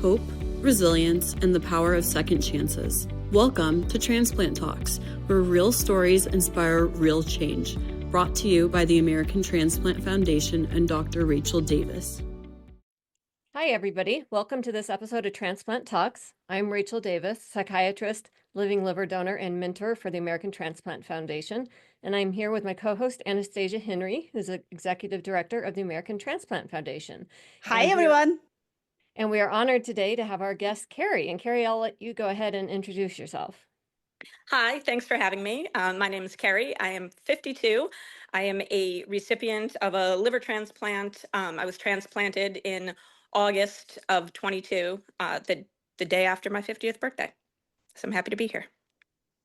hope, resilience, and the power of second chances. Welcome to Transplant Talks, where real stories inspire real change. Brought to you by the American Transplant Foundation and Dr. Rachel Davis. Hi, everybody. Welcome to this episode of Transplant Talks. I'm Rachel Davis, psychiatrist, living liver donor, and mentor for the American Transplant Foundation. And I'm here with my co-host, Anastasia Henry, who's the executive director of the American Transplant Foundation. Hi, everyone. And we are honored today to have our guest, Kerre. And Kerre, I'll let you go ahead and introduce yourself. Hi, thanks for having me. My name is Kerre. I am 52. I am a recipient of a liver transplant. I was transplanted in August of 22, the day after my 50th birthday. So I'm happy to be here.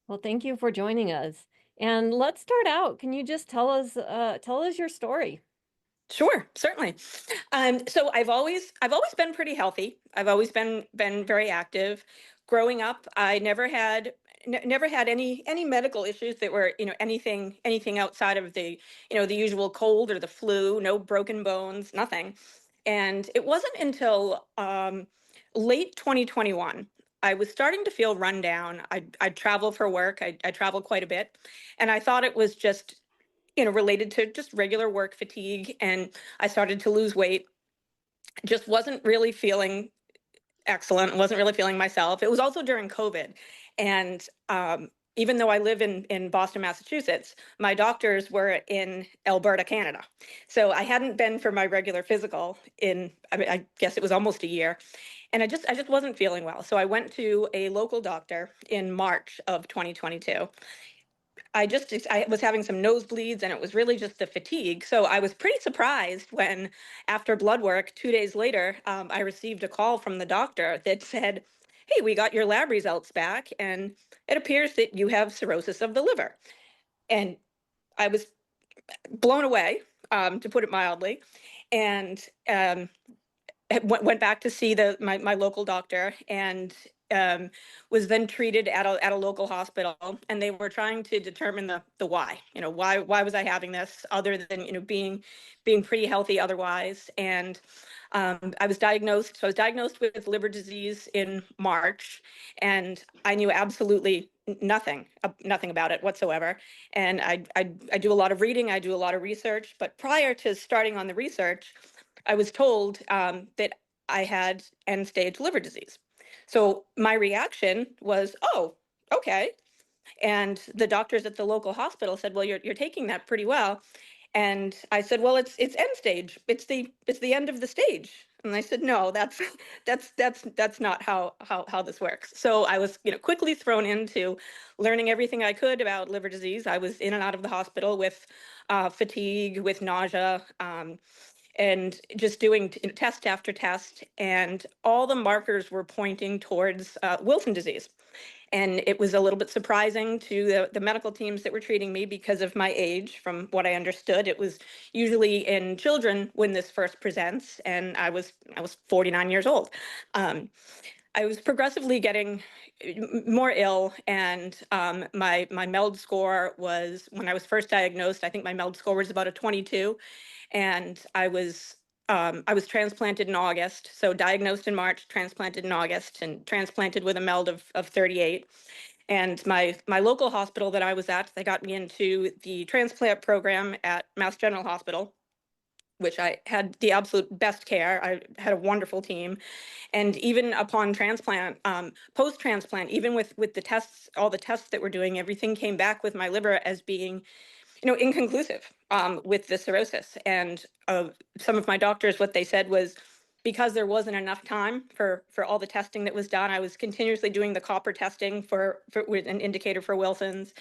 Well, thank you for joining us. And let's start out. Can you just tell us your story? Sure, certainly. So I've always been pretty healthy. I've always been very active. Growing up, I never had any medical issues that were anything outside of the the usual cold or the flu. No broken bones, nothing. And it wasn't until late 2021 I was starting to feel run down. I'd travel for work. I travel quite a bit, and I thought it was just related to just regular work fatigue. And I started to lose weight. Just wasn't really feeling excellent. Wasn't really feeling myself. It was also during COVID. And even though I live in Boston, Massachusetts, my doctors were in Alberta, Canada. So I hadn't been for my regular physical I guess it was almost a year. And I just wasn't feeling well. So I went to a local doctor in March of 2022. I was having some nosebleeds, and it was really just the fatigue. So I was pretty surprised when, after blood work, 2 days later, I received a call from the doctor that said, "Hey, we got your lab results back, and it appears that you have cirrhosis of the liver." And I was blown away, to put it mildly, and went back to see my local doctor, and was then treated at a local hospital. And they were trying to determine the why. Why was I having this, other than being pretty healthy otherwise. And I was diagnosed. So I was diagnosed with liver disease in March, and I knew absolutely nothing about it whatsoever. And I do a lot of reading. I do a lot of research. But prior to starting on the research, I was told that I had end-stage liver disease. So my reaction was, "Oh, okay." And the doctors at the local hospital said, "Well, you're taking that pretty well." And I said, "Well, it's end stage. It's the end of the stage." And they said, "No, that's not how this works." So I was quickly thrown into learning everything I could about liver disease. I was in and out of the hospital with fatigue, with nausea. And just doing test after test, and all the markers were pointing towards Wilson disease. And it was a little bit surprising to the medical teams that were treating me because of my age. From what I understood, it was usually in children when this first presents, and I was 49 years old. I was progressively getting more ill, and my MELD score was, when I was first diagnosed, I think my MELD score was about a 22, and I was transplanted in August. So diagnosed in March, transplanted in August, and transplanted with a MELD of 38. And my local hospital that I was at, they got me into the transplant program at Mass General Hospital, which I had the absolute best care. I had a wonderful team. And even upon transplant, post-transplant, even with the tests, all the tests that we're doing, everything came back with my liver as being inconclusive with the cirrhosis. And some of my doctors, what they said was, because there wasn't enough time for all the testing that was done, I was continuously doing the copper testing with an indicator for Wilson's,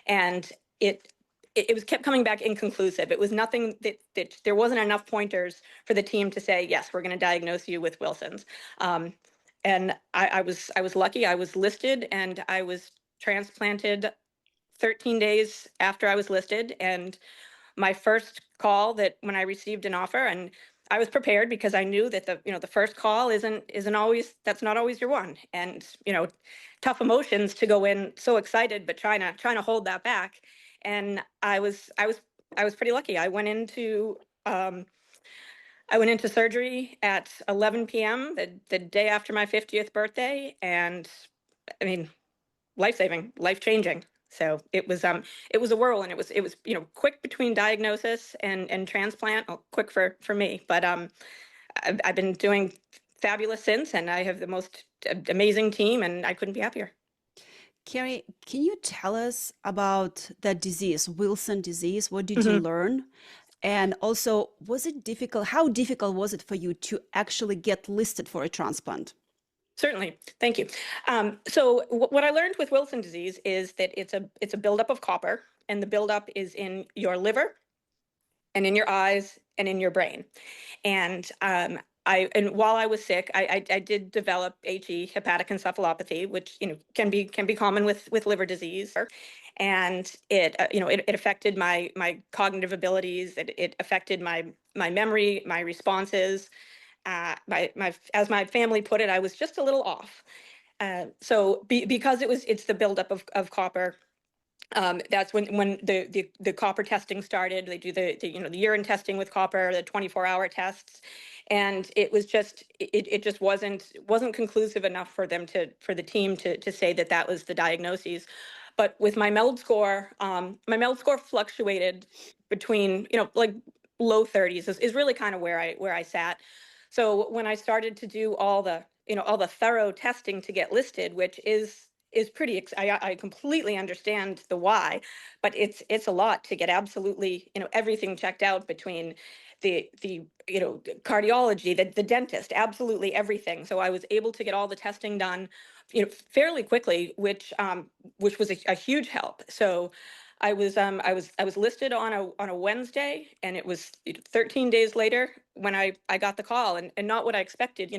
and it was kept coming back inconclusive. It was nothing that there wasn't enough pointers for the team to say, "Yes, we're going to diagnose you with Wilson's." And I was lucky. I was listed, and I was transplanted 13 days after I was listed. And my first call, that when I received an offer, and I was prepared because I knew that the first call isn't always, that's not always your one. And tough emotions to go in so excited, but trying to hold that back. And I was pretty lucky. I went into I went into surgery at 11 p.m. The day after my 50th birthday, and I mean, life-saving, life-changing. So it was a whirlwind. It was quick between diagnosis and transplant. Well, quick for me, but I've been doing fabulous since, and I have the most amazing team, and I couldn't be happier. Kerre, can you tell us about that disease, Wilson disease? What did you Mhm. learn? And also, was it difficult? How difficult was it for you to actually get listed for a transplant? Certainly, thank you. So what I learned with Wilson disease is that it's a buildup of copper, and the buildup is in your liver and in your eyes and in your brain. And and while I was sick, I did develop HE, hepatic encephalopathy, which can be common with liver disease. And it affected my cognitive abilities. It affected my memory, my responses. My as my family put it, I was just a little off. Because it's the buildup of copper. That's when the copper testing started. They do the urine testing with copper, the 24-hour tests, and it just wasn't conclusive enough for the team to say that was the diagnosis. But with my MELD score fluctuated between like low 30s is really kind of where I sat. So when I started to do all the thorough testing to get listed, which is pretty I completely understand the why, but it's a lot to get absolutely everything checked out between the cardiology, the dentist, absolutely everything. So I was able to get all the testing done fairly quickly, which was a huge help. So I was listed on a Wednesday, and it was 13 days later when I got the call, and not what I expected,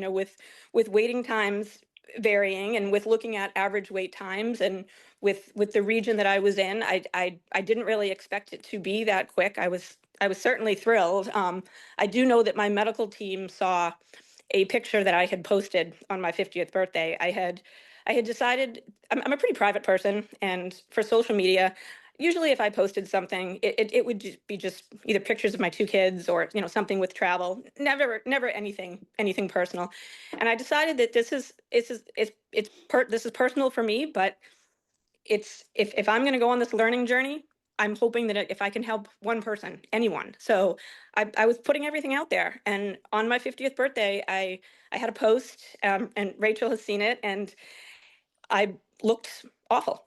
with waiting times varying, and with looking at average wait times, and with the region that I was in, I didn't really expect it to be that quick. I was certainly thrilled. I do know that my medical team saw a picture that I had posted on my 50th birthday. I had decided I'm a pretty private person, and for social media, usually if I posted something, it would be just either pictures of my two kids, or something with travel. Never anything personal. And I decided that this is personal for me, but it's if I'm going to go on this learning journey, I'm hoping that if I can help one person, anyone. So I was putting everything out there. And on my 50th birthday, I had a post, and Rachel has seen it, and I looked awful.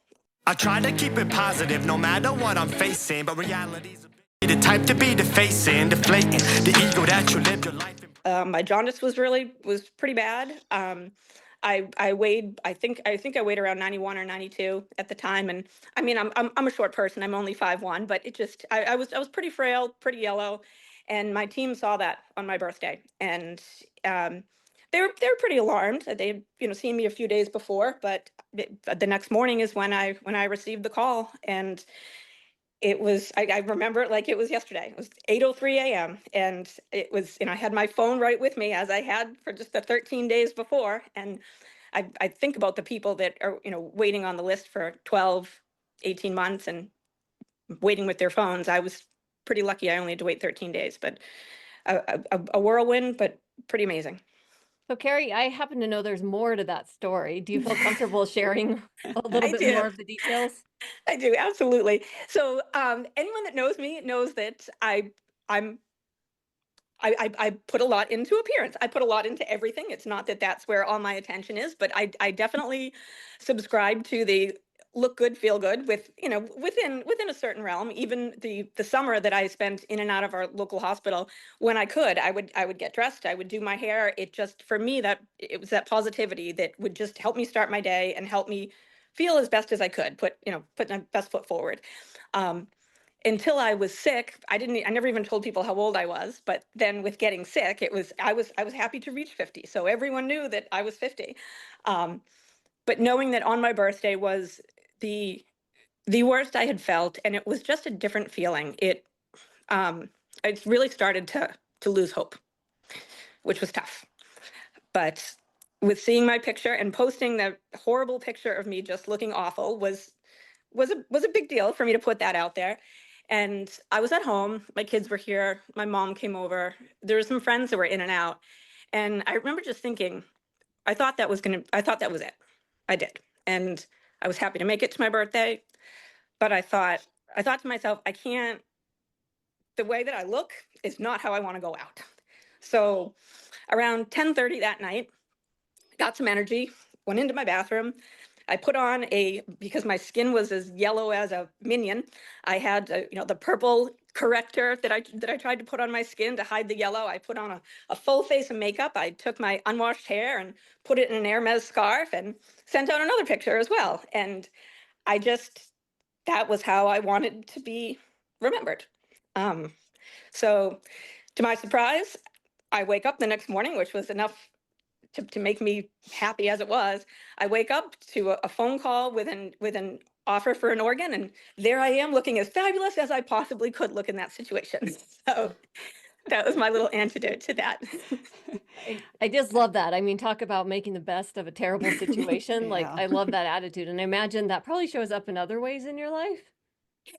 I try to keep it positive no matter what I'm facing, but reality's the type to be defacing, deflating the ego that you live your life in. My jaundice was pretty bad. I weighed, I think I weighed around 91 or 92 at the time, and I mean I'm a short person. I'm only 5'1", but I was pretty frail, pretty yellow, and my team saw that on my birthday, and they were pretty alarmed. They seen me a few days before, but the next morning is when I received the call, and I remember it like it was yesterday. It was 8:03 a.m. and it was, I had my phone right with me, as I had for just the 13 days before. And I think about the people that are, waiting on the list for 12, 18 months and waiting with their phones. I was pretty lucky. I only had to wait 13 days, but a whirlwind, but pretty amazing. So, Kerre, I happen to know there's more to that story. Do you feel comfortable sharing a little I bit do. more of the details? I do, absolutely. So anyone that knows me knows that I'm I put a lot into appearance. I put a lot into everything. It's not that that's where all my attention is, but I definitely subscribe to the look good, feel good, within a certain realm. Even the summer that I spent in and out of our local hospital, when I could, I would get dressed, I would do my hair. It just, for me, that it was that positivity that would just help me start my day and help me feel as best as I could, put my best foot forward. Um, until I was sick, I never even told people how old I was, but then with getting sick, I was happy to reach 50. So everyone knew that I was 50. Um, but knowing that on my birthday was the the worst I had felt, and it was just a different feeling. I really started to lose hope, which was tough. But with seeing my picture and posting the horrible picture of me just looking awful was a big deal for me to put that out there. And I was at home. My kids were here. My mom came over. There were some friends that were in and out. And I remember just thinking, I thought that was it. I did. And I was happy to make it to my birthday. But I thought to myself, the way that I look is not how I want to go out. So around 10:30 that night, got some energy, went into my bathroom. I put on because my skin was as yellow as a minion. I had, the purple corrector that I tried to put on my skin to hide the yellow. I put on a full face of makeup. I took my unwashed hair and put it in an Hermes scarf and sent out another picture as well. And that was how I wanted to be remembered. So to my surprise, I wake up the next morning, which was enough to make me happy as it was. I wake up to a phone call with an offer for an organ, and there I am looking as fabulous as I possibly could look in that situation. So that was my little antidote to that. I just love that. I mean, talk about making the best of a terrible situation. Like, Yeah. I love that attitude. And I imagine that probably shows up in other ways in your life.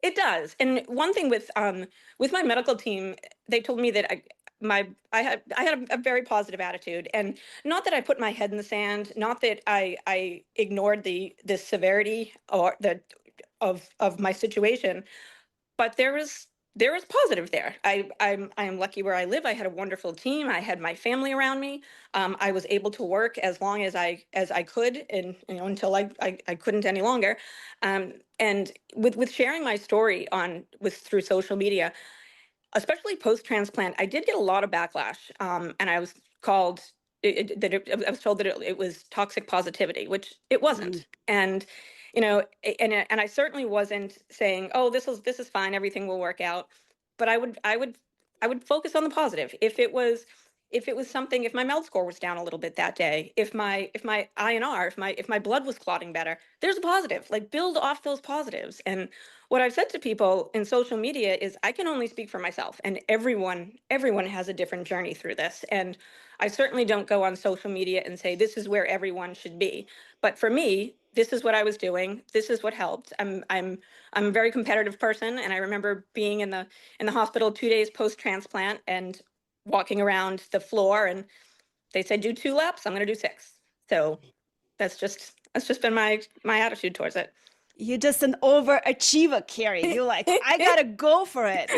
It does. And one thing with my medical team, they told me that I had a very positive attitude, and not that I put my head in the sand, not that I ignored the severity of my situation, but there was positive there. I'm lucky where I live. I had a wonderful team. I had my family around me. I was able to work as long as I could, and until I couldn't any longer. And with sharing my story through social media, especially post transplant, I did get a lot of backlash, and I was called I was told that it was toxic positivity, which it wasn't. And and I certainly wasn't saying, oh, this is fine, everything will work out. But I would focus on the positive. If something, if my MELD score was down a little bit that day, if my INR, if my blood was clotting better, there's a positive. Like, build off those positives. And what I've said to people in social media is, I can only speak for myself, and everyone has a different journey through this. And I certainly don't go on social media and say this is where everyone should be. But for me, this is what I was doing. This is what helped. I'm a very competitive person, and I remember being in the hospital 2 days post transplant and walking around the floor, and they said, do 2 laps. I'm going to do 6. So that's just been my attitude towards it. You're just an overachiever, Kerre. You're like, I gotta go for it.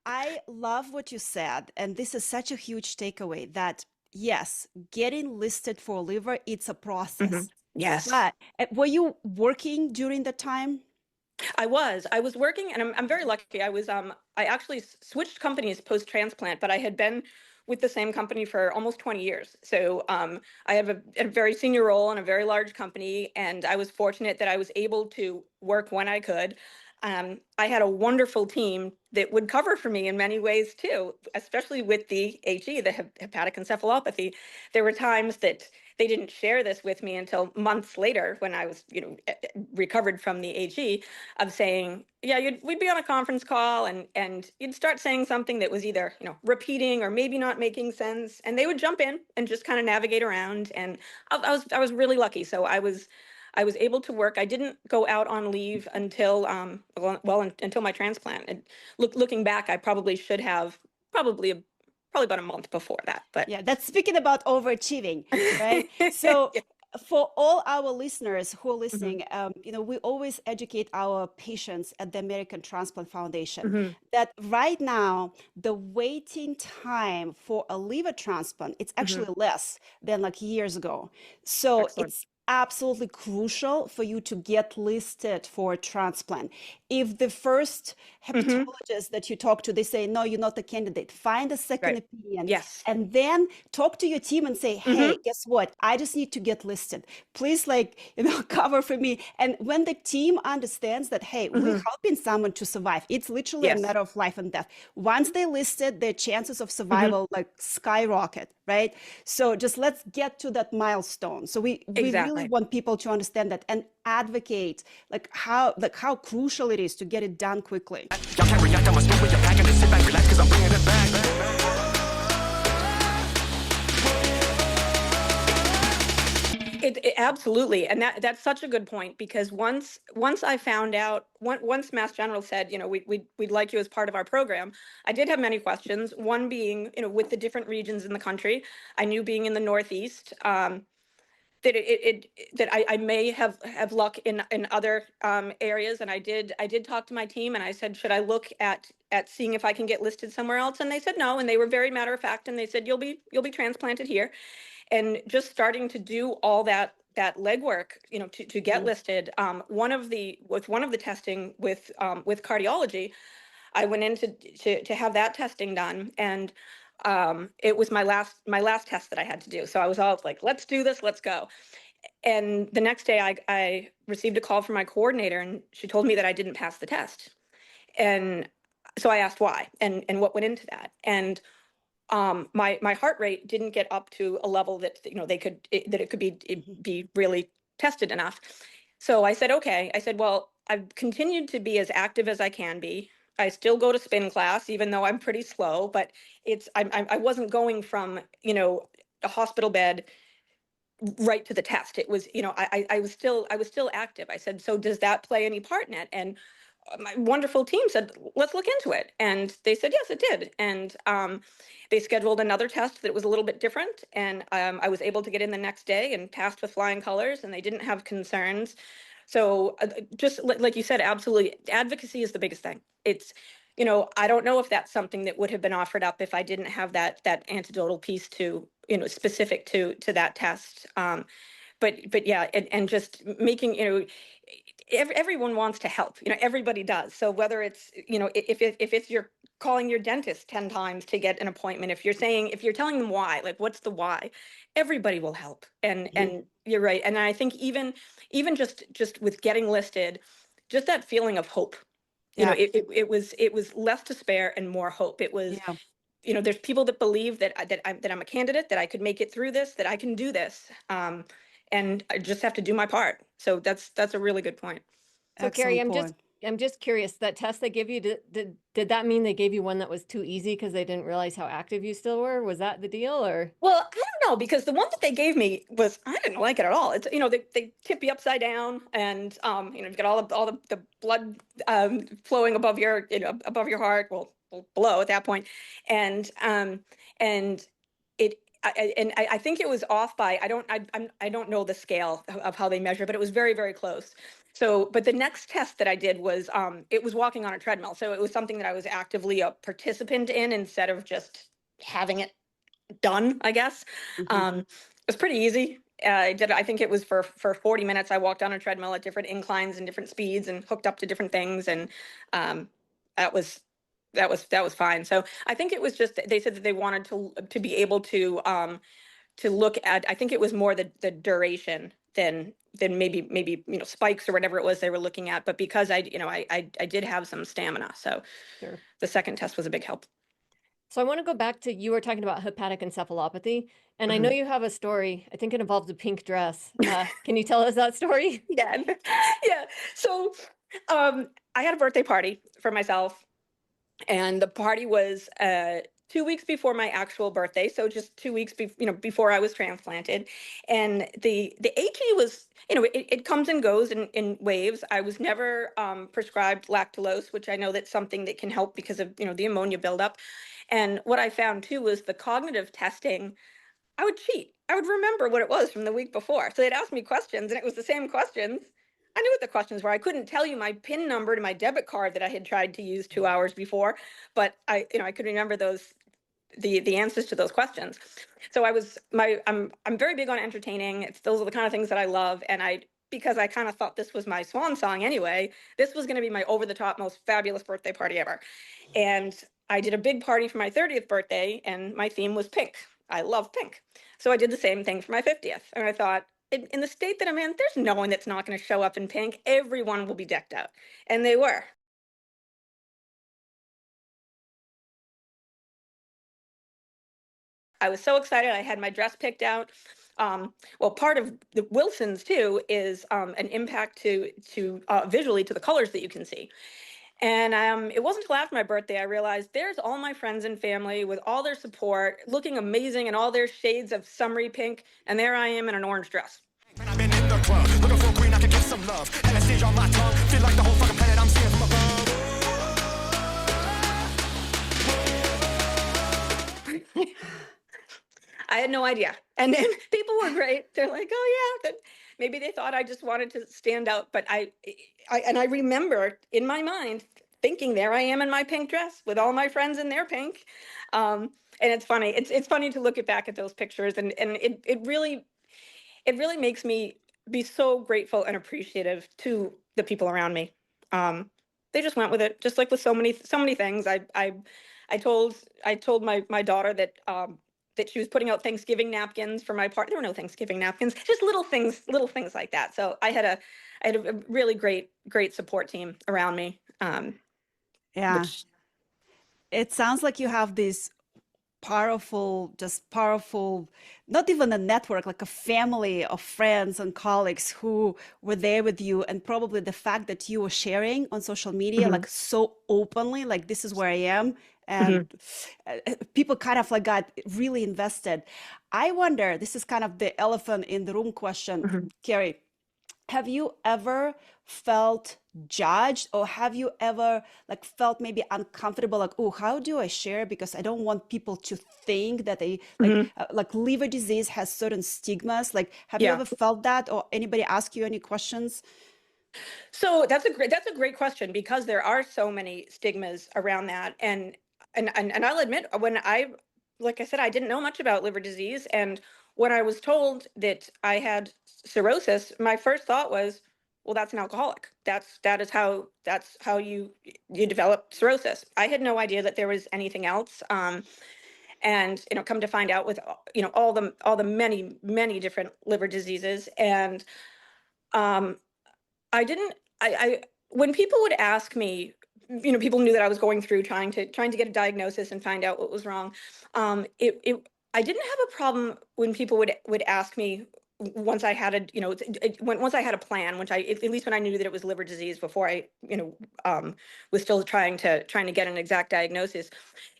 I love what you said, and this is such a huge takeaway that yes, getting listed for liver, it's a process. Yes. But were you working during the time? I was working, and I'm very lucky. I actually switched companies post transplant, but I had been with the same company for almost 20 years. So I have a very senior role in a very large company, and I was fortunate that I was able to work when I could. I had a wonderful team that would cover for me in many ways too, especially with the HE, the hepatic encephalopathy. There were times that they didn't share this with me until months later, when I was, recovered from the HE, of saying, yeah, we'd be on a conference call, and you'd start saying something that was either, repeating or maybe not making sense, and they would jump in and just kind of navigate around. And I was really lucky. So I was able to work. I didn't go out on leave until until my transplant. And looking back, I probably should have probably about a month before that. But Yeah, that's speaking about overachieving, right? So for all our listeners who are listening, we always educate our patients at the American Transplant Foundation that right now the waiting time for a liver transplant, it's actually less than like years ago. So Excellent. it's absolutely crucial for you to get listed for a transplant. If the first hepatologist that you talk to, they say, no, you're not a candidate, find a second Right. opinion. Yes. And then talk to your team and say, hey, guess what? I just need to get listed. Please, cover for me. And when the team understands that, hey, we're helping someone to survive, it's literally a Yes. matter of life and death. Once they listed, their chances of survival skyrocket, right? So just let's get to that milestone. So we really want people to understand that and advocate how crucial it is to get it done quickly. Y'all can't react, I'ma stop with your pack and just sit back, relax, cause I'm bringing it back. It absolutely, and that's such a good point, because once I found out, once Mass General said, we'd like you as part of our program, I did have many questions. One being, with the different regions in the country, I knew being in the Northeast, that that I may have luck in other areas, and I did talk to my team, and I said, should I look at seeing if I can get listed somewhere else? And they said no, and they were very matter of fact, and they said you'll be transplanted here. And just starting to do all that legwork, to get listed. With one of the testing with cardiology, I went in to have that testing done, and it was my last test that I had to do. So I was all like, let's do this, let's go. And the next day, I received a call from my coordinator, and she told me that I didn't pass the test. And so I asked why and what went into that. And my heart rate didn't get up to a level that that it could be really tested enough. So I said, okay. I said, well, I've continued to be as active as I can be. I still go to spin class, even though I'm pretty slow. But I wasn't going from a hospital bed right to the test. It was, I was still active. I said, so does that play any part in it? And my wonderful team said, let's look into it. And they said, yes, it did. And they scheduled another test that was a little bit different. And I was able to get in the next day and passed with flying colors, and they didn't have concerns. So just like you said, absolutely. Advocacy is the biggest thing. It's, I don't know if that's something that would have been offered up if I didn't have that anecdotal piece to, specific to that test. But yeah, and just making, everyone wants to help, everybody does. So whether it's, if it's you're calling your dentist 10 times to get an appointment, if you're telling them why, like, what's the why, everybody will help. And you're right. And I think even just with getting listed, just that feeling of hope, Yeah. it was less despair and more hope. It was, there's people that believe that I'm a candidate, that I could make it through this, that I can do this. And I just have to do my part. So that's a really good point. So Kerre, Excellent point. I'm just curious, that test they give you, did that mean they gave you one that was too easy because they didn't realize how active you still were? Was that the deal, or? Well, I don't know, because the one that they gave me I didn't like it at all. It's, they tip you upside down, and you've got all the blood flowing above above your heart, well, below at that point. And and I think it was off by, I don't know the scale of how they measure, but it was very, very close. So, but the next test that I did was, it was walking on a treadmill. So it was something that I was actively a participant in instead of just having it done, I guess. It was pretty easy. I think it was for 40 minutes. I walked on a treadmill at different inclines and different speeds and hooked up to different things. And that was fine. So I think it was just, they said that they wanted to be able to look at, I think it was more the duration than maybe spikes or whatever it was they were looking at. But because I did have some stamina, so Sure. the second test was a big help. So I want to go back to, you were talking about hepatic encephalopathy, and I know you have a story. I think it involves a pink dress. Can you tell us that story? Yeah. Yeah. So I had a birthday party for myself, and the party was 2 weeks before my actual birthday, so just 2 weeks before I was transplanted. And the HE was, it comes and goes in waves. I was never prescribed lactulose, which I know that's something that can help because of the ammonia buildup. And what I found too was the cognitive testing, I would cheat. I would remember what it was from the week before. So they'd ask me questions, and it was the same questions. I knew what the questions were. I couldn't tell you my PIN number to my debit card that I had tried to use 2 hours before, but I could remember the answers to those questions. So I'm very big on entertaining. Those are the kind of things that I love, and because I kind of thought this was my swan song anyway, this was going to be my over the top, most fabulous birthday party ever. And I did a big party for my 30th birthday, and my theme was pink. I love pink. So I did the same thing for my 50th. And I thought, in the state that I'm in, there's no one that's not going to show up in pink. Everyone will be decked out. And they were. I was so excited. I had my dress picked out. Well, part of the Wilson's too is an impact to visually to the colors that you can see. And it wasn't until after my birthday I realized there's all my friends and family with all their support, looking amazing in all their shades of summery pink, and there I am in an orange dress. club. Looking for a queen I can give some love. And that stage on my tongue, feel like the whole fucking planet I'm seeing from above. I had no idea. And then people were great. They're like, oh yeah, that maybe they thought I just wanted to stand out. But I remember in my mind thinking, there I am in my pink dress with all my friends in their pink. And it's funny. It's funny to look back at those pictures, and it really makes me be so grateful and appreciative to the people around me. They just went with it, just like with so many things. I told my daughter that that she was putting out Thanksgiving napkins for my part. There were no Thanksgiving napkins, just little things like that. So I had a really great support team around me. Yeah. Which It sounds like you have this powerful, not even a network, like a family of friends and colleagues who were there with you. And probably the fact that you were sharing on social media, like so openly, like this is where I am. And people kind of like got really invested. I wonder, this is kind of the elephant in the room question, Kerre. Have you ever felt judged, or have you ever like felt maybe uncomfortable, like, oh, how do I share, because I don't want people to think that they like liver disease has certain stigmas? Like, have you Yeah. ever felt that, or anybody ask you any questions? So that's a great question, because there are so many stigmas around that. And I'll admit, like I said, I didn't know much about liver disease, and when I was told that I had cirrhosis, my first thought was, well, that's an alcoholic. That's how you develop cirrhosis. I had no idea that there was anything else. And come to find out, with all the many different liver diseases, and um, I didn't. I when people would ask me, people knew that I was going through trying to get a diagnosis and find out what was wrong. I didn't have a problem when people would ask me, once I had once I had a plan, which at least when I knew that it was liver disease, before I was still trying to get an exact diagnosis.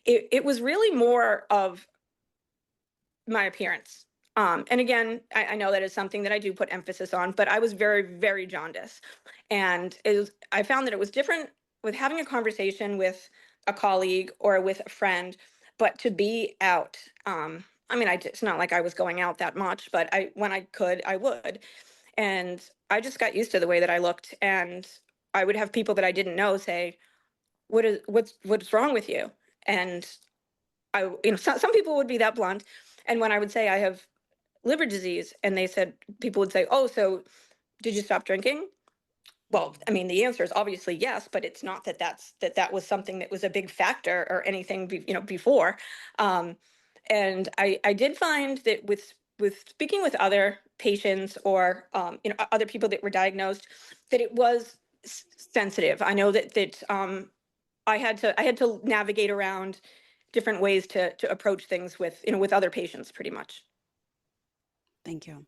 It was really more of my appearance. And again, I know that is something that I do put emphasis on, but I was very, very jaundiced. And I found that it was different with having a conversation with a colleague or with a friend, but to be out. It's not like I was going out that much, but when I could, I would. And I just got used to the way that I looked. And I would have people that I didn't know say, what's wrong with you? And some people would be that blunt. And when I would say I have liver disease, and people would say, oh, so did you stop drinking? Well, the answer is obviously yes, but it's not that was something that was a big factor or anything, before. And I did find that with speaking with other patients, or other people that were diagnosed, that it was sensitive. I know that I had to navigate around different ways to approach things with other patients, pretty much. Thank you.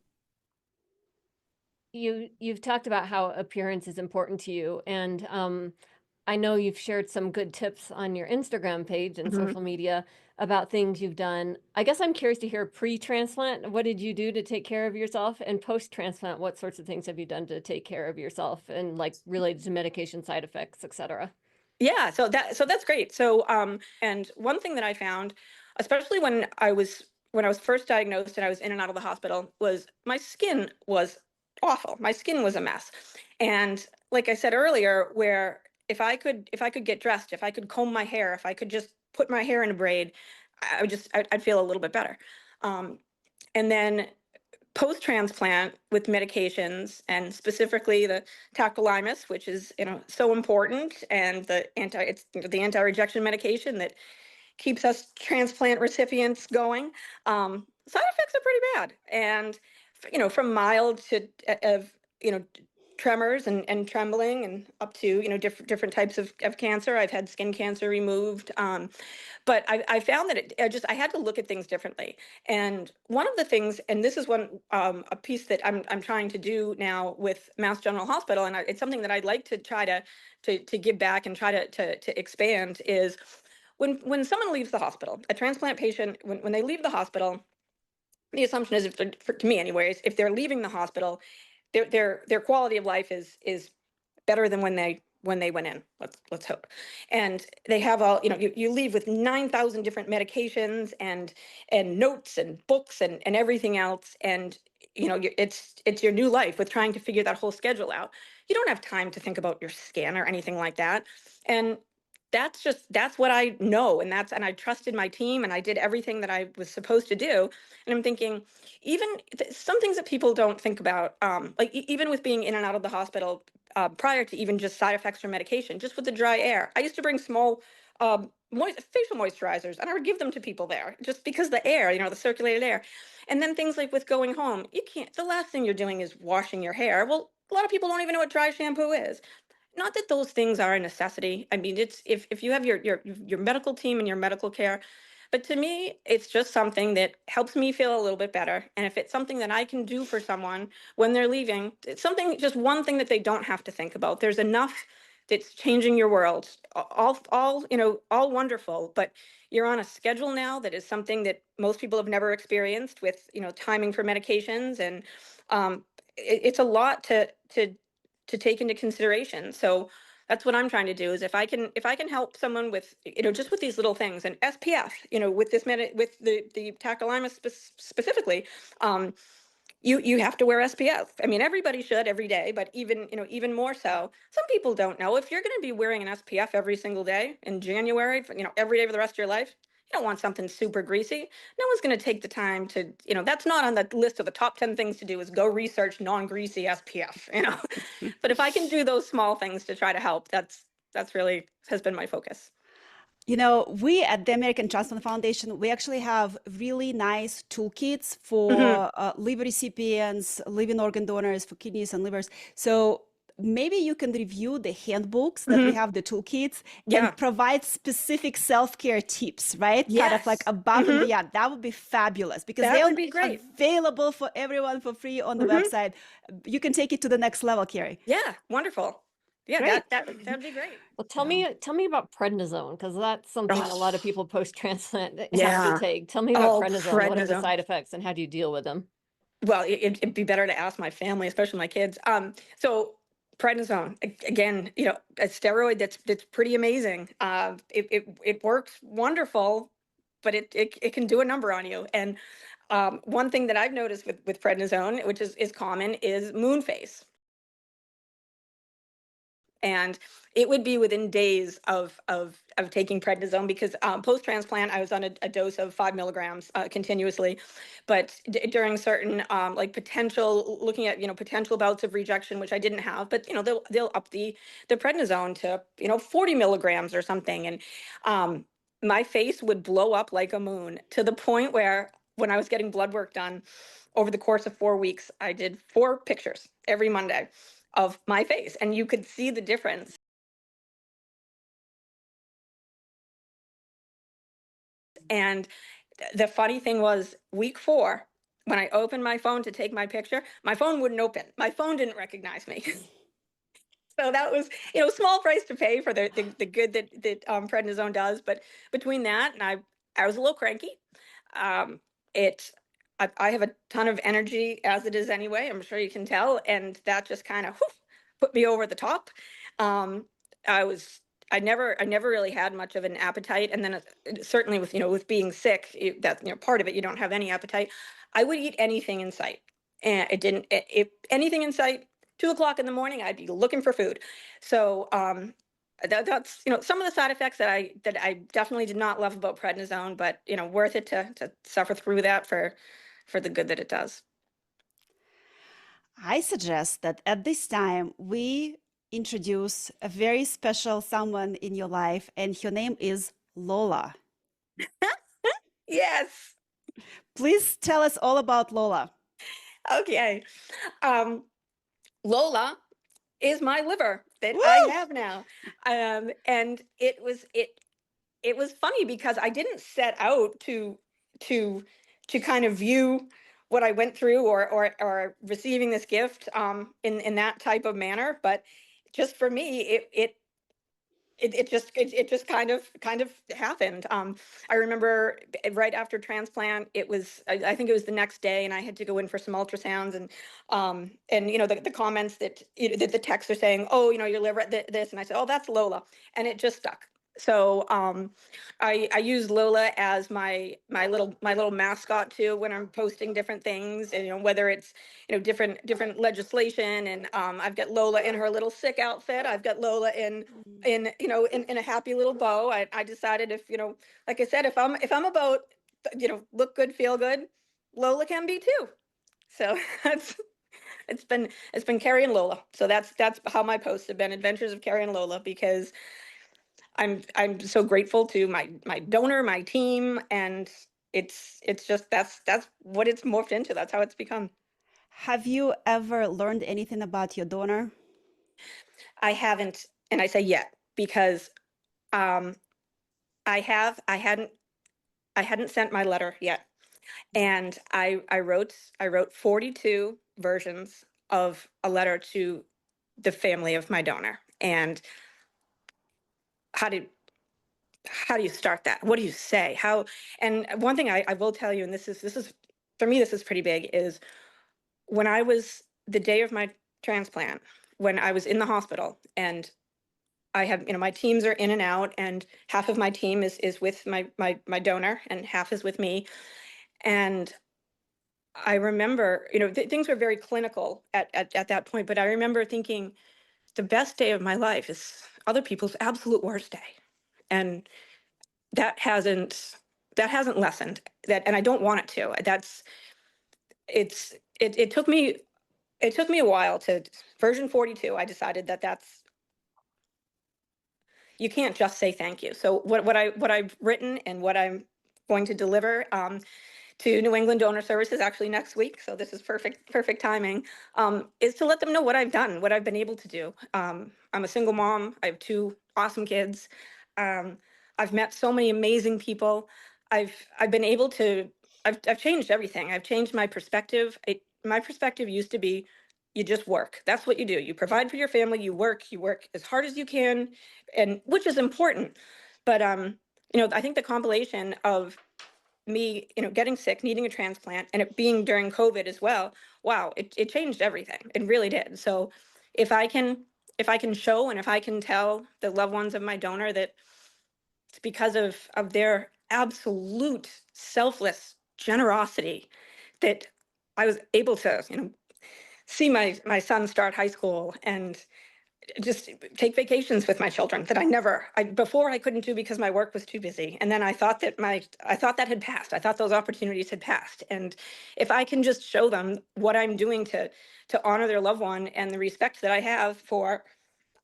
You've talked about how appearance is important to you, and I know you've shared some good tips on your Instagram page and social media about things you've done. I guess I'm curious to hear, pre-transplant, what did you do to take care of yourself? And post-transplant, what sorts of things have you done to take care of yourself, and like related to medication side effects, et cetera? Yeah, so that's great. So and one thing that I found, especially when I was first diagnosed and I was in and out of the hospital, was my skin was awful. My skin was a mess. And like I said earlier, where if I could get dressed, if I could comb my hair, if I could just put my hair in a braid, I'd feel a little bit better. And then post-transplant, with medications, and specifically the tacrolimus, which is so important, and it's the anti-rejection medication that keeps us transplant recipients going. Side effects are pretty bad, and from mild to of tremors and trembling, and up to different types of cancer. I've had skin cancer removed. But I found that I had to look at things differently. And one of the things, and this is a piece that I'm trying to do now with Mass General Hospital, and it's something that I'd like to try to give back and try to expand, is when someone leaves the hospital, a transplant patient, when they leave the hospital, the assumption is, to me anyways, if they're leaving the hospital, their quality of life is better than when they went in. Let's hope. And they have all, you leave with 9,000 different medications and notes and books and everything else. And it's your new life with trying to figure that whole schedule out. You don't have time to think about your scan or anything like that. And that's what I know. And I trusted my team and I did everything that I was supposed to do. And I'm thinking, even some things that people don't think about, like even with being in and out of the hospital, prior to even just side effects from medication, just with the dry air. I used to bring small facial moisturizers and I would give them to people there just because the air, the circulated air. And then things like with going home, the last thing you're doing is washing your hair. Well, a lot of people don't even know what dry shampoo is. Not that those things are a necessity. I mean, it's if you have your medical team and your medical care, but to me, it's just something that helps me feel a little bit better. And if it's something that I can do for someone when they're leaving, it's something, just one thing that they don't have to think about. There's enough that's changing your world, all wonderful, but you're on a schedule now that is something that most people have never experienced with, timing for medications. And it's a lot to take into consideration. So that's what I'm trying to do is if I can help someone with, just with these little things and SPF, with with the tacrolimus specifically, you have to wear SPF. I mean, everybody should every day, but even more so. Some people don't know if you're going to be wearing an SPF every single day in January, every day for the rest of your life. You don't want something super greasy. No one's going to take the time to, that's not on the list of the top 10 things to do is go research non-greasy SPF, But if I can do those small things to try to help, that's really has been my focus. We at the American Transplant Foundation, we actually have really nice toolkits Mm-hmm. for liver recipients, living organ donors for kidneys and livers. So maybe you can review the handbooks that we Mm-hmm. have, the toolkits, Yeah. and provide specific self-care tips, right? Kind of like Yes. above and Mm-hmm. beyond. That would be fabulous because That they're would be great. available for everyone for free on the Mm-hmm. website. You can take it to the next level, Kerre. Yeah. Wonderful. Yeah. Great. That'd be great. Well, Yeah. tell me about prednisone, because that's something a lot of Oh, people post-transplant have to yeah. take. Tell me about Oh, prednisone. What are the prednisone. side effects and how do you deal with them? Well, it'd be better to ask my family, especially my kids. So prednisone, again, a steroid that's pretty amazing. It works wonderful, but it can do a number on you. And one thing that I've noticed with prednisone, which is common, is moon face. And it would be within days of taking prednisone because post transplant I was on a dose of 5 milligrams continuously, but during certain like potential looking at potential bouts of rejection, which I didn't have, but they'll up the prednisone to 40 milligrams or something, and my face would blow up like a moon to the point where when I was getting blood work done over the course of 4 weeks, I did 4 pictures every Monday of my face and you could see the difference. And the funny thing was week 4, when I opened my phone to take my picture, my phone wouldn't open. My phone didn't recognize me. So that was, small price to pay for the good that prednisone does. But between that and I was a little cranky. Um, it I have a ton of energy as it is anyway. I'm sure you can tell, and that just kind of put me over the top. Um, I was I never really had much of an appetite, and then certainly with being sick, that part of it you don't have any appetite. I would eat anything in sight, and it didn't anything in sight. 2 o'clock in the morning, I'd be looking for food. So that's some of the side effects that I definitely did not love about prednisone, but worth it to suffer through that for the good that it does. I suggest that at this time we introduce a very special someone in your life, and her name is Lola. Yes. Please tell us all about Lola. Okay. Um, Lola is my liver that I Woo! have now, and it was funny because I didn't set out to kind of view what I went through or receiving this gift in that type of manner, but just for me it just kind of happened. I remember right after transplant, it was I think it was the next day, and I had to go in for some ultrasounds, and you know the comments that that the texts are saying, oh, you know, your liver this, and I said, oh, that's Lola, and it just stuck. So I use Lola as my little mascot too when I'm posting different things, and you know, whether it's, you know, different legislation, and I've got Lola in her little sick outfit. I've got Lola in you know in a happy little bow. I decided, if you know, like I said, if I'm about, you know, look good, feel good, Lola can be too. So that's it's been Kerre and Lola. So that's how my posts have been, Adventures of Kerre and Lola, because I'm so grateful to my donor, my team, and it's just that's what it's morphed into. That's how it's become. Have you ever learned anything about your donor? I haven't, and I say yet, because um I hadn't sent my letter yet. And I wrote 42 versions of a letter to the family of my donor. And how do how do you start that? What do you say? How? And one thing I will tell you, and this is for me, this is pretty big, is when I was the day of my transplant, when I was in the hospital, and I have, you know, my teams are in and out, and half of my team is with my donor, and half is with me. And I remember, you know, things were very clinical at that point, but I remember thinking the best day of my life is other people's absolute worst day. And that hasn't that hasn't lessened that, and I don't want it to. That's it's it took me a while to version 42. I decided that that's you can't just say thank you. So what I've written and what I'm going to deliver to New England Donor Services actually next week, so this is perfect timing, is to let them know what I've done, what I've been able to do. I'm a single mom. I have two awesome kids. Um, I've met so many amazing people. I've been able to. I've changed everything. I've changed my perspective. My perspective used to be, you just work. That's what you do. You provide for your family. You work. You work as hard as you can, and which is important. But you know, I think the compilation of me, you know, getting sick, needing a transplant, and it being during COVID as well, wow, it changed everything. It really did. So if I can if I can show, and if I can tell the loved ones of my donor that it's because of their absolute selfless generosity that I was able to, you know, see my son start high school, and just take vacations with my children that before I couldn't do because my work was too busy. And then I thought that had passed. I thought those opportunities had passed. And if I can just show them what I'm doing to honor their loved one and the respect that I have for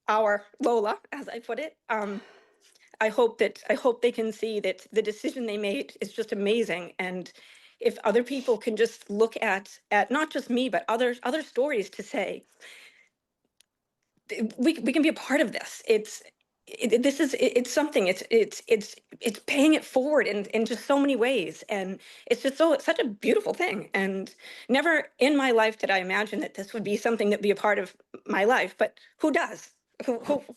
our Lola, as I put it, I hope they can see that the decision they made is just amazing. And if other people can just look at not just me, but other stories to say, we can be a part of this. It's something. It's paying it forward in just so many ways, and it's just such a beautiful thing. And never in my life did I imagine that this would be something that be a part of my life. But who does?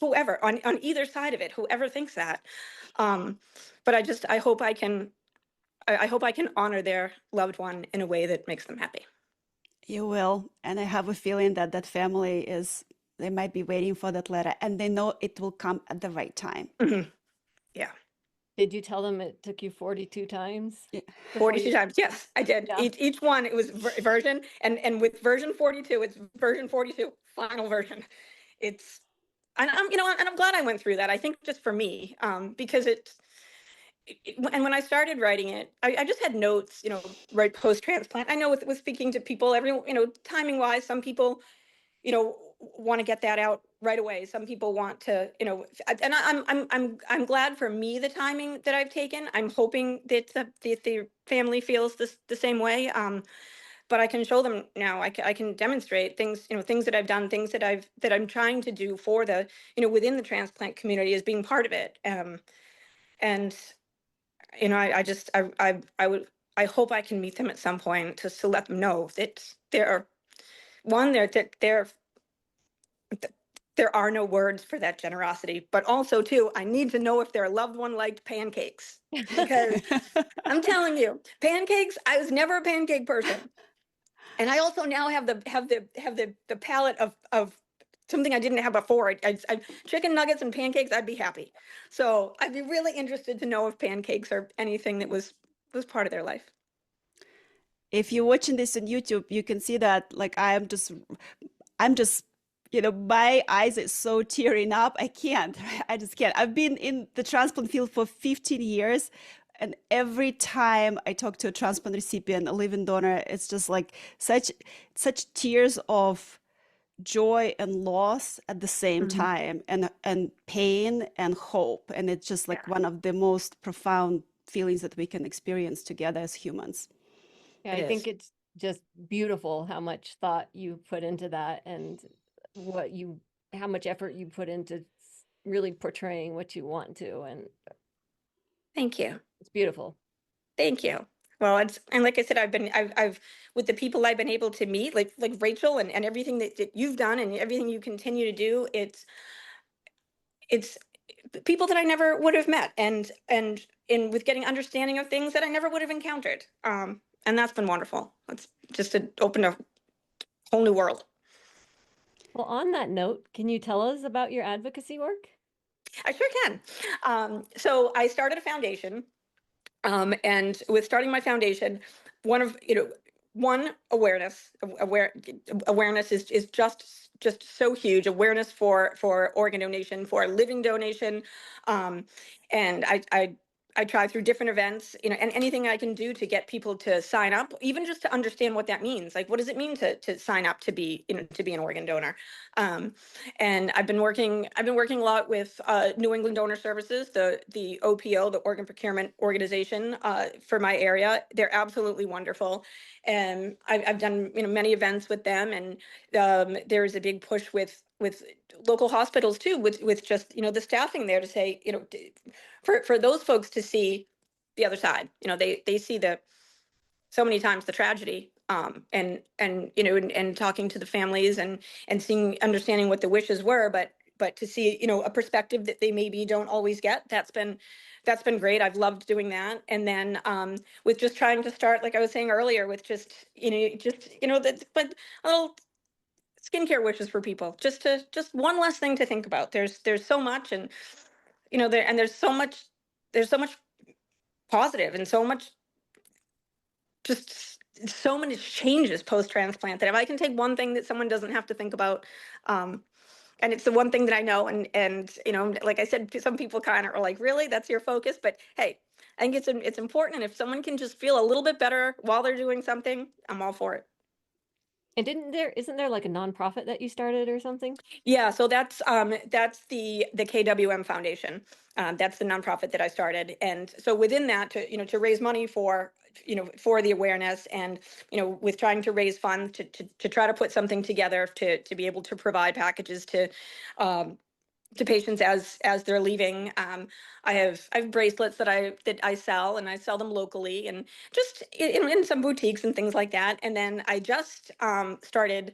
Whoever on either side of it, whoever thinks that. Um, but I hope I hope I can honor their loved one in a way that makes them happy. You will. And I have a feeling that that family they might be waiting for that letter, and they know it will come at the right time. Hmm. Yeah. Did you tell them it took you 42 times? Yeah. 42 times. Yes, I did. Yeah. Each one, it was version, and with version 42, it's version 42, final version. It's, and I'm, you know, and I'm glad I went through that. I think just for me, because and when I started writing it, I just had notes, you know, right post transplant. I know with speaking to people, everyone, you know, timing wise, some people, you know, want to get that out right away. Some people want to, you know, and I'm glad for me the timing that I've taken. I'm hoping that the family feels the same way. But I can show them now. I can demonstrate things, you know, things that I've done, things that I'm trying to do for the, you know, within the transplant community as being part of it. And you know, I would I hope I can meet them at some point to let them know that they're one they're there are no words for that generosity. But also, too, I need to know if their loved one liked pancakes, because I'm telling you, pancakes, I was never a pancake person. And I also now have the palate of something I didn't have before. Chicken nuggets and pancakes, I'd be happy. So I'd be really interested to know if pancakes are anything that was part of their life. If you're watching this on YouTube, you can see that like I'm just, my eyes are so tearing up. I can't. I just can't. I've been in the transplant field for 15 years. And every time I talk to a transplant recipient, a living donor, it's just like such tears of joy and loss at the same time, and pain and hope. And it's just like one of the most profound feelings that we can experience together as humans. Yeah, I think it's just beautiful how much thought you put into that, and how much effort you put into really portraying what you want to, and Thank you. it's beautiful. Thank you. Well, and like I said, I've with the people I've been able to meet, like Rachel, and everything that you've done and everything you continue to do, it's people that I never would have met, and in with getting understanding of things that I never would have encountered. And that's been wonderful. It's just opened a whole new world. Well, on that note, can you tell us about your advocacy work? I sure can. So I started a foundation, and with starting my foundation, one awareness is just so huge. Awareness for organ donation, for living donation, and I try through different events, and anything I can do to get people to sign up, even just to understand what that means. Like, what does it mean to sign up to be an organ donor? And I've been working a lot with New England Donor Services, the OPO, the Organ Procurement Organization, for my area. They're absolutely wonderful, and I've done many events with them, and there's a big push with local hospitals too, with just the staffing there to say, for those folks to see the other side. They see so many times the tragedy, and talking to the families, and understanding what the wishes were, but to see a perspective that they maybe don't always get. That's been great. I've loved doing that. And then with just trying to start, like I was saying earlier, with just but a little skincare wishes for people, just one less thing to think about. There's so much, and there's so much positive, and so much, just so many changes post-transplant, that if I can take one thing that someone doesn't have to think about, and it's the one thing that I know, and like I said, some people kind of are like, really, that's your focus? But hey, I think it's important, and if someone can just feel a little bit better while they're doing something, I'm all for it. And isn't there like a nonprofit that you started or something? Yeah, so that's the KWM Foundation. That's the nonprofit that I started, and so within that, to raise money for the awareness, and with trying to raise funds to try to put something together to be able to provide packages to patients as they're leaving. I have bracelets that I sell, and I sell them locally, and just in some boutiques and things like that. And then I just started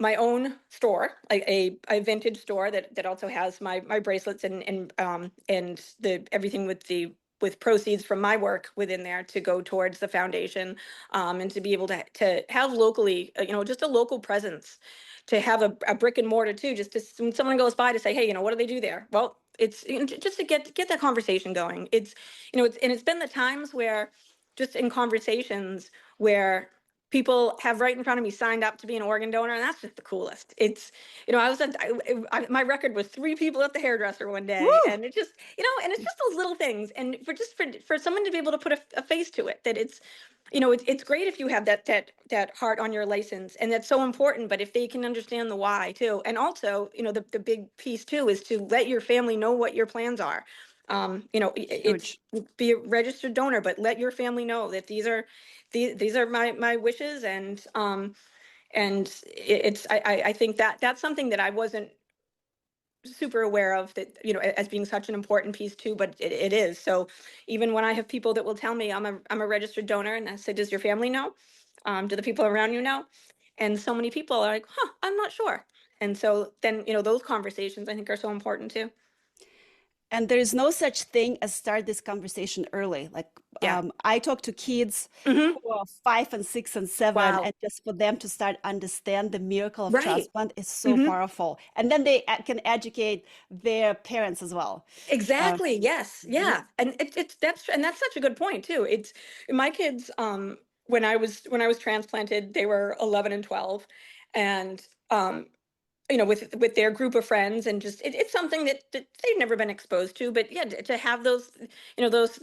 my own store, like a vintage store that also has my bracelets, and the everything with proceeds from my work within there to go towards the foundation, and to be able to have locally, just a local presence, to have a brick and mortar too, just to, when someone goes by, to say, hey, what do they do there? Well, it's just to get that conversation going. It's been the times where, just in conversations, where people have right in front of me signed up to be an organ donor, and that's just the coolest. My record was 3 people at the hairdresser one day. Woo! And it just, and it's just those little things, and for someone to be able to put a face to it, that it's great if you have that heart on your license, and that's so important. But if they can understand the why too, and also, the big piece too is to let your family know what your plans are. It's be a registered donor, but let your family know that these are my wishes, and I think that's something that I wasn't super aware of, that as being such an important piece too, but it is. So even when I have people that will tell me I'm a registered donor, and I say, does your family know? Do the people around you know? And so many people are like, I'm not sure. And so then, those conversations I think are so important too. And there is no such thing as start this conversation early. Like Yeah. I talk to kids Hmm. who are 5 and 6 and 7, Wow. and just for them to start understand the miracle of Right. transplant is so Hmm. powerful. And then they can educate their parents as well. Exactly. Yes. Mhm. Yeah. And that's such a good point too. It's my kids, when I was transplanted, they were 11 and 12. And with their group of friends, and just it's something that they've never been exposed to, but yeah, to have those,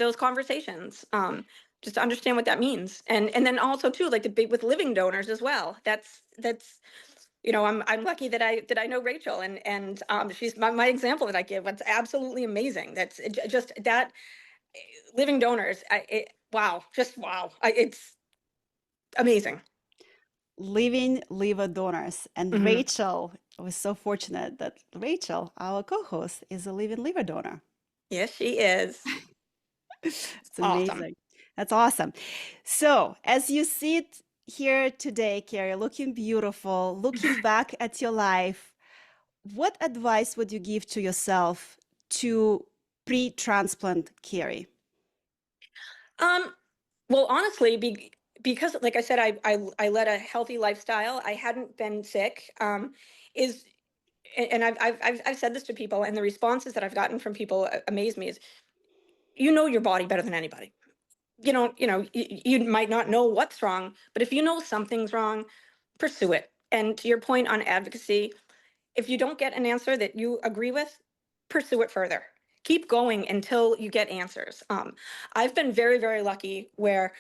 those conversations, just to understand what that means. And then also too, like the big with living donors as well. That's I'm lucky that I know Rachel, and she's my example that I give. It's absolutely amazing. That's just that living donors. Wow, just wow. It's amazing. Living liver donors. And Hmm. Rachel was so fortunate that Rachel, our co-host, is a living liver donor. Yes, she is. It's Awesome. amazing. That's awesome. So, as you sit here today, Kerre, looking beautiful, looking back at your life, what advice would you give to yourself to pre-transplant Kerre? Um, well, honestly, because like I said, I led a healthy lifestyle. I hadn't been sick. Is and I've said this to people, and the responses that I've gotten from people amaze me. Is you know your body better than anybody. You might not know what's wrong, but if you know something's wrong, pursue it. And to your point on advocacy, if you don't get an answer that you agree with, pursue it further. Keep going until you get answers. I've been very, very lucky where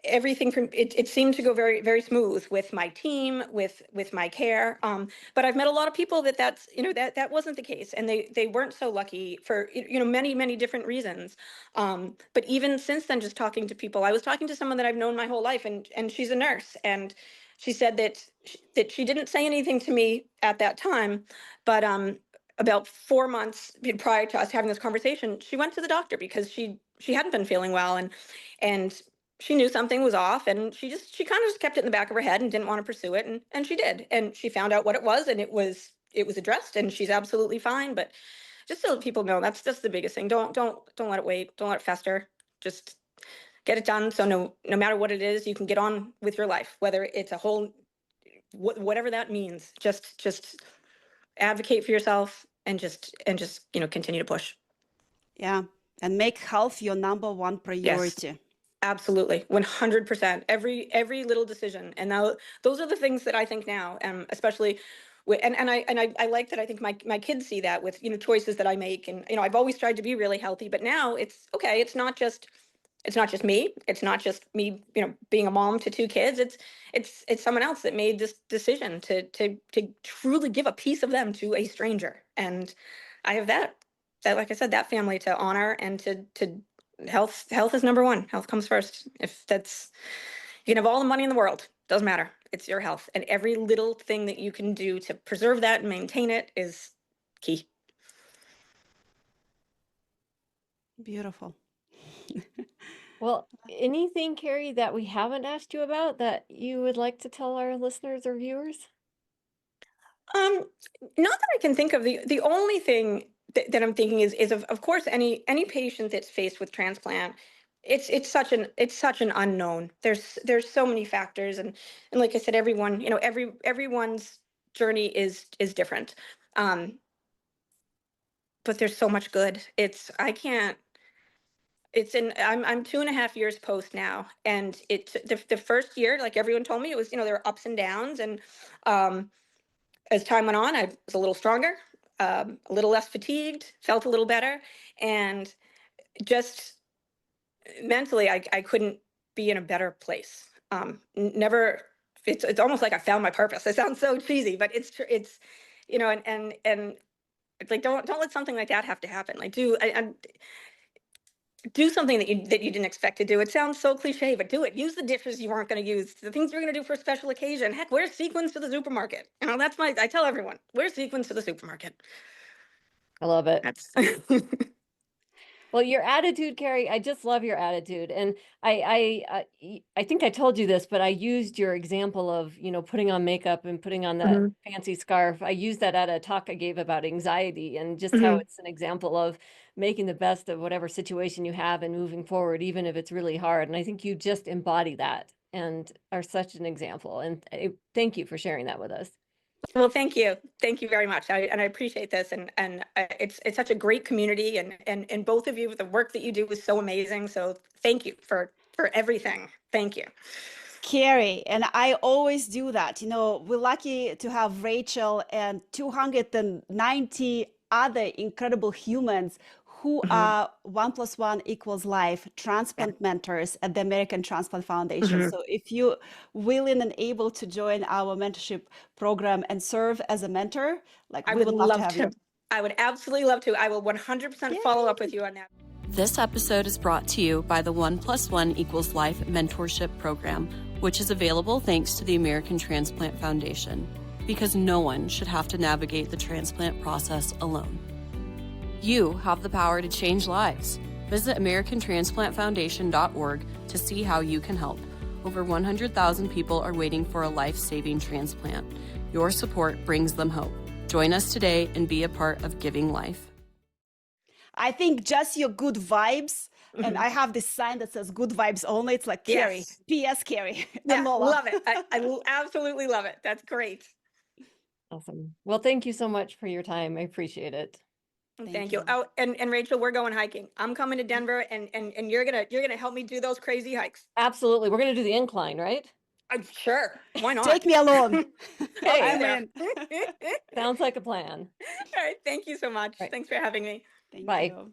everything from it seemed to go very, very smooth with my team, with my care. But I've met a lot of people that wasn't the case, and they weren't so lucky for many, many different reasons. But even since then, just talking to people, I was talking to someone that I've known my whole life, and she's a nurse, and she said that she didn't say anything to me at that time, but about 4 months prior to us having this conversation, she went to the doctor because she hadn't been feeling well, and she knew something was off, and she kind of just kept it in the back of her head and didn't want to pursue it, and she did, and she found out what it was, and it was addressed, and she's absolutely fine. But just so people know, that's just the biggest thing. Don't let it wait. Don't let it fester. Just get it done, so no matter what it is, you can get on with your life, whether it's a whole whatever that means. Just advocate for yourself, and just continue to push. Yeah. And make health your number one Yes. priority. Absolutely, 100%. Every little decision, and now those are the things that I think now, especially and I like that. I think my kids see that with choices that I make, and I've always tried to be really healthy, but now it's okay. It's not just me. It's not just me. Being a mom to two kids. It's someone else that made this decision to truly give a piece of them to a stranger, and I have that like I said, that family to honor, and to health is number one. Health comes first. If that's You can have all the money in the world, doesn't matter. It's your health, and every little thing that you can do to preserve that and maintain it is key. Beautiful. Well, anything, Kerre, that we haven't asked you about that you would like to tell our listeners or viewers? um Not that I can think of. The only thing that I'm thinking is of course, any patient that's faced with transplant, it's such an unknown. There's so many factors, and like I said, everyone's journey is different. um but there's so much good. It's I can't it's in I'm 2.5 years post now, and the first year, like everyone told me, it was, there were ups and downs, and um as time went on, I was a little stronger, a little less fatigued, felt a little better, and just mentally, I couldn't be in a better place. Never. It's almost like I found my purpose. It sounds so cheesy, but it's true. It's, and it's like, don't let something like that have to happen. Like, do something that you didn't expect to do. It sounds so cliche, but do it. Use the dishes you weren't going to use, the things you're going to do for a special occasion. Heck, wear sequins to the supermarket. I tell everyone, wear sequins to the supermarket. I love it. That's Well, your attitude, Kerre, I just love your attitude. And I think I told you this, but I used your example of, putting on makeup and putting on that fancy scarf. I used that at a talk I gave about anxiety and just how it's an example of making the best of whatever situation you have and moving forward, even if it's really hard. And I think you just embody that and are such an example. And thank you for sharing that with us. Well, thank you. Thank you very much. I appreciate this. And it's such a great community, and both of you, the work that you do is so amazing. So thank you for everything. Thank you. Kerre, and I always do that. We're lucky to have Rachel and 290 other incredible humans who are 1+1=life transplant mentors at the American Transplant Foundation. So if you're willing and able to join our mentorship program and serve as a mentor, we would love to have you. I would absolutely love to. I will 100% follow up with you on that. This episode is brought to you by the 1+1=life mentorship program, which is available thanks to the American Transplant Foundation, because no one should have to navigate the transplant process alone. You have the power to change lives. Visit AmericanTransplantFoundation.org to see how you can help. Over 100,000 people are waiting for a life-saving transplant. Your support brings them hope. Join us today and be a part of giving life. I think just your good vibes, and I have this sign that says good vibes only. It's like Kerre, P.S. Kerre, and Lola. Love it. I absolutely love it. That's great. Awesome. Well, thank you so much for your time. I appreciate it. Thank you. Oh, and Rachel, we're going hiking. I'm coming to Denver, and you're gonna help me do those crazy hikes. Absolutely. We're gonna do the incline, right? Sure. Why not? Take me along. Hey, I'm in. Sounds like a plan. All right. Thank you so much. Right. Thanks for having me. Thank Bye. you.